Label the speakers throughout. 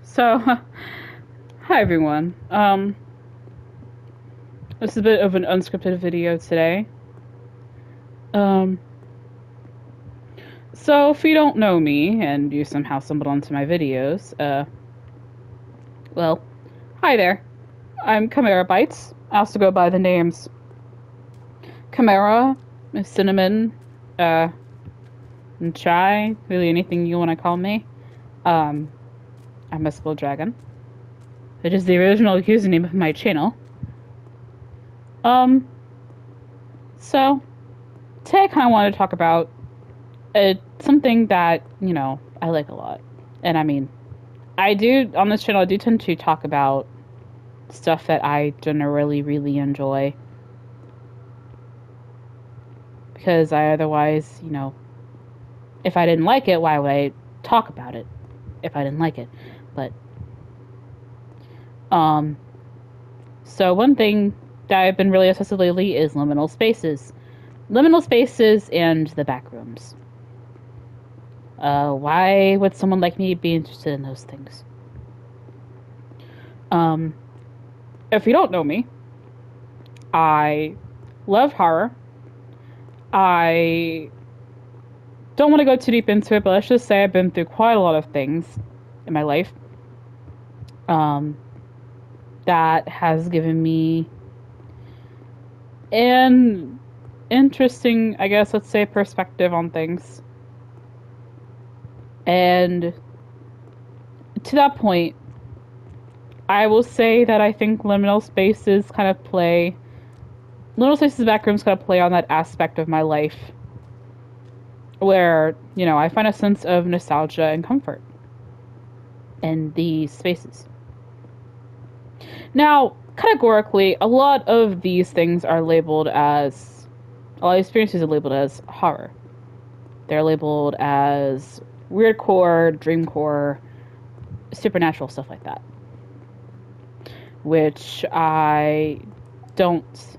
Speaker 1: So, hi everyone. This is a bit of an unscripted video today. Um, so if you don't know me and you somehow stumbled onto my videos, well, hi there. I'm Chimera Bites. I also go by the names Chimera, Cinnamon, uh, and Chai. Really, anything you want to call me. Um, I'm a Skull Dragon, which is the original username of my channel. Um, so today I kind of wanted to talk about something that, I like a lot. And I mean, I do, on this channel, I do tend to talk about stuff that I generally really enjoy. Because I otherwise, if I didn't like it, why would I talk about it if I didn't like it? But, um, so one thing that I've been really obsessed with lately is liminal spaces. Liminal spaces and the backrooms. Why would someone like me be interested in those things? Um, if you don't know me, I love horror. I don't want to go too deep into it, but let's just say I've been through quite a lot of things in my life um, that has given me an interesting, I guess, let's say, perspective on things. And to that point, I will say that I think liminal spaces backrooms kind of play on that aspect of my life where, I find a sense of nostalgia and comfort in these spaces. Now, categorically, a lot of these things are labeled as, a lot of experiences are labeled as horror. They're labeled as weirdcore, dreamcore, supernatural, stuff like that. Which I don't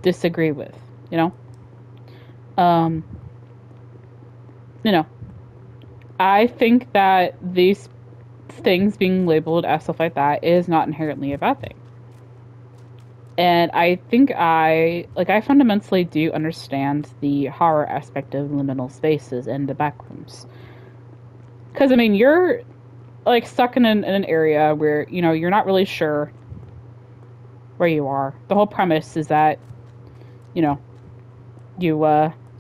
Speaker 1: disagree with, you know? Um, you know, I think that these things being labeled as stuff like that is not inherently a bad thing. And I think I fundamentally do understand the horror aspect of liminal spaces and the backrooms. Because, I mean, you're, like, stuck in an area where, you're not really sure where you are. The whole premise is that, you know, you,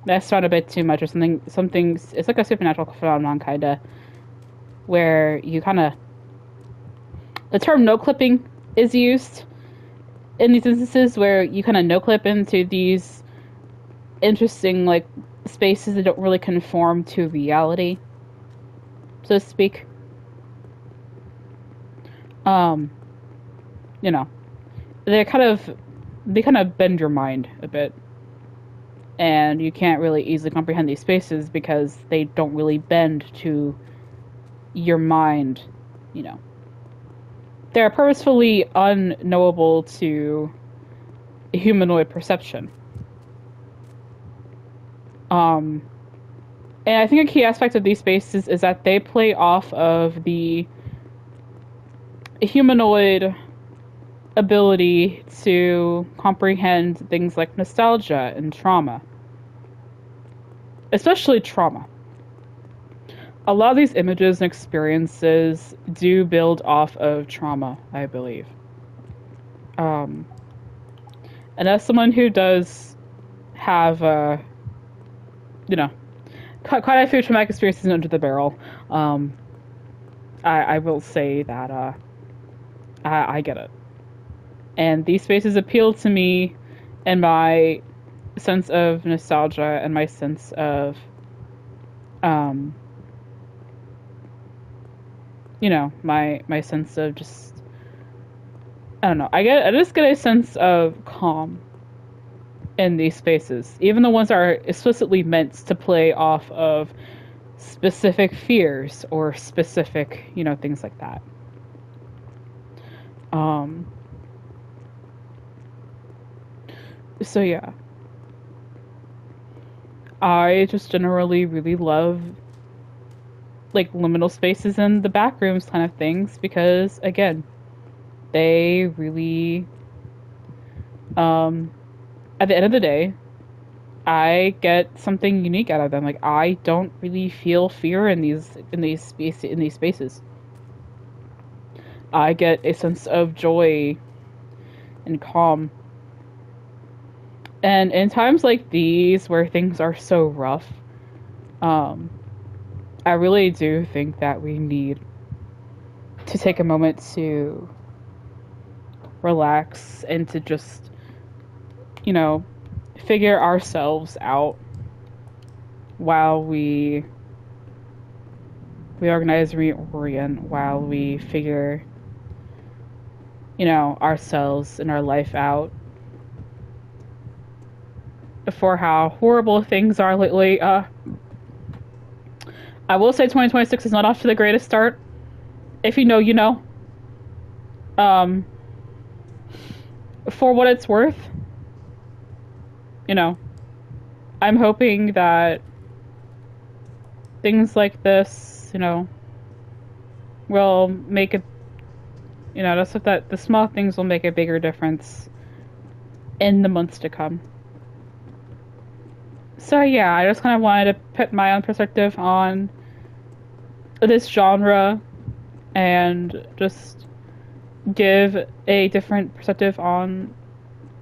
Speaker 1: messed around a bit too much or something, it's like a supernatural phenomenon, kinda, where you kinda, the term no clipping is used in these instances where you kind of no clip into these interesting like spaces that don't really conform to reality, so to speak. Um, you know, they kind of bend your mind a bit, and you can't really easily comprehend these spaces because they don't really bend to your mind. You know, they're purposefully unknowable to humanoid perception. Um, And I think a key aspect of these spaces is that they play off of the humanoid ability to comprehend things like nostalgia and trauma, especially trauma. A lot of these images and experiences do build off of trauma, I believe. Um, and as someone who does have, you know, quite a few traumatic experiences under the barrel, I will say that I get it. And these spaces appeal to me and my sense of nostalgia and my sense of, um, my sense of just, I don't know. I just get a sense of calm in these spaces, even the ones that are explicitly meant to play off of specific fears or specific, things like that. Um, so yeah, I just generally really love like liminal spaces and the backrooms kind of things because again, they really at the end of the day, I get something unique out of them. Like I don't really feel fear in these spaces. I get a sense of joy and calm. And in times like these where things are so rough, um, I really do think that we need to take a moment to relax and to just, you know, figure ourselves out while we reorganize, reorient, while we figure, ourselves and our life out for how horrible things are lately. I will say 2026 is not off to the greatest start. If you know, you know. Um, for what it's worth, I'm hoping that things like this, will make it, that's what that the small things will make a bigger difference in the months to come. So yeah, I just kind of wanted to put my own perspective on this genre and just give a different perspective on,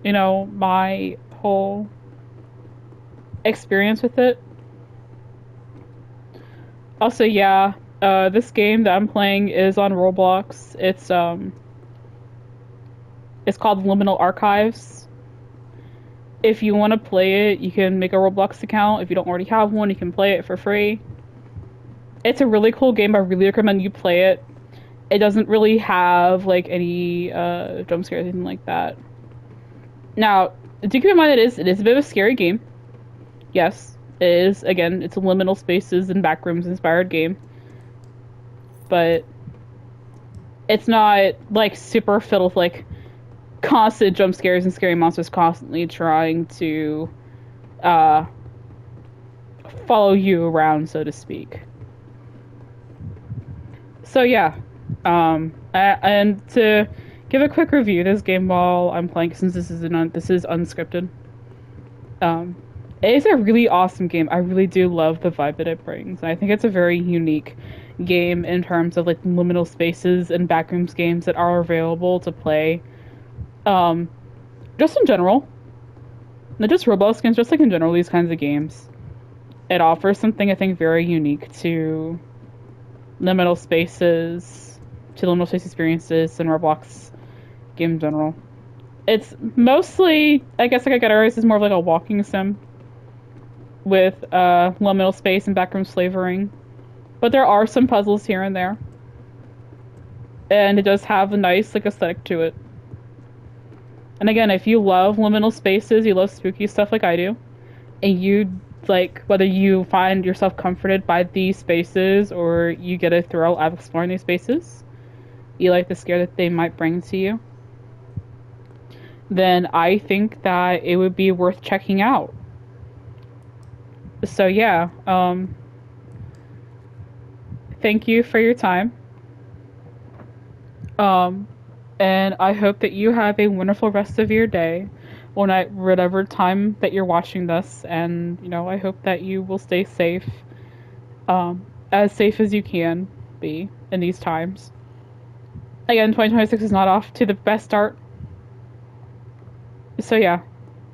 Speaker 1: my whole experience with it. Also, yeah, this game that I'm playing is on Roblox. It's called Liminal Archives. If you want to play it, you can make a Roblox account. If you don't already have one, you can play it for free. It's a really cool game. I really recommend you play it. It doesn't really have like any jump scares or anything like that. Now, do keep in mind it is a bit of a scary game. Yes, it is. Again, it's a liminal spaces and backrooms inspired game. But it's not like super filled with like constant jump scares and scary monsters constantly trying to follow you around, so to speak. So yeah, and to give a quick review of this game while I'm playing, since this is unscripted. It is a really awesome game. I really do love the vibe that it brings. I think it's a very unique game in terms of like liminal spaces and backrooms games that are available to play. Just in general, not just Roblox games, just like in general, these kinds of games. It offers something I think very unique to liminal spaces, to liminal space experiences, and Roblox game in general. It's mostly, I guess, like I categorize is more of like a walking sim with liminal space and backrooms flavoring, but there are some puzzles here and there, and it does have a nice like aesthetic to it. And again, if you love liminal spaces, you love spooky stuff like I do, and you like whether you find yourself comforted by these spaces or you get a thrill out of exploring these spaces, you like the scare that they might bring to you, then I think that it would be worth checking out. So yeah, thank you for your time. And I hope that you have a wonderful rest of your day or night, whatever time that you're watching this. And, I hope that you will stay safe, as safe as you can be in these times. Again, 2026 is not off to the best start. So yeah,